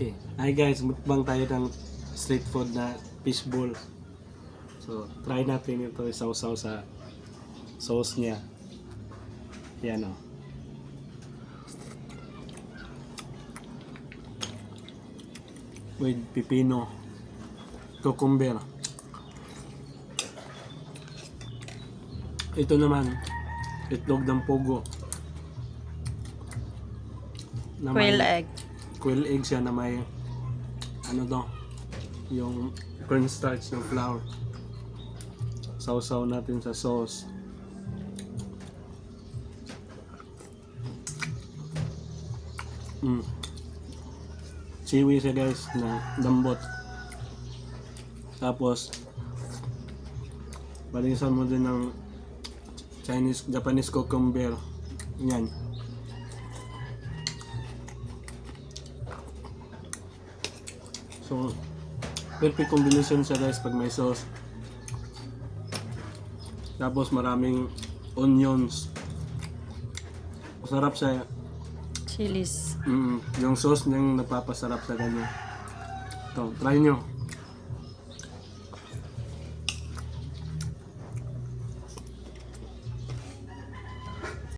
Okay. Hi guys, mukbang tayo ng street food na fishball. So, try natin ito isaw-saw sa sauce niya. Yan o. With pipino, cucumber. Ito naman, itlog ng pugo. Na may- Quail egg. Quail egg siya na may ano to, yung cornstarch ng flour. Sausaw natin sa sauce. Chewy siya guys, na lambot. Tapos balisan mo din ng Japanese cucumber. Yan. So, perfect combination siya guys pag may sauce. Tapos maraming onions. Masarap siya. Chilies. Yung sauce niyang nagpapasarap sa kanya. So, try nyo.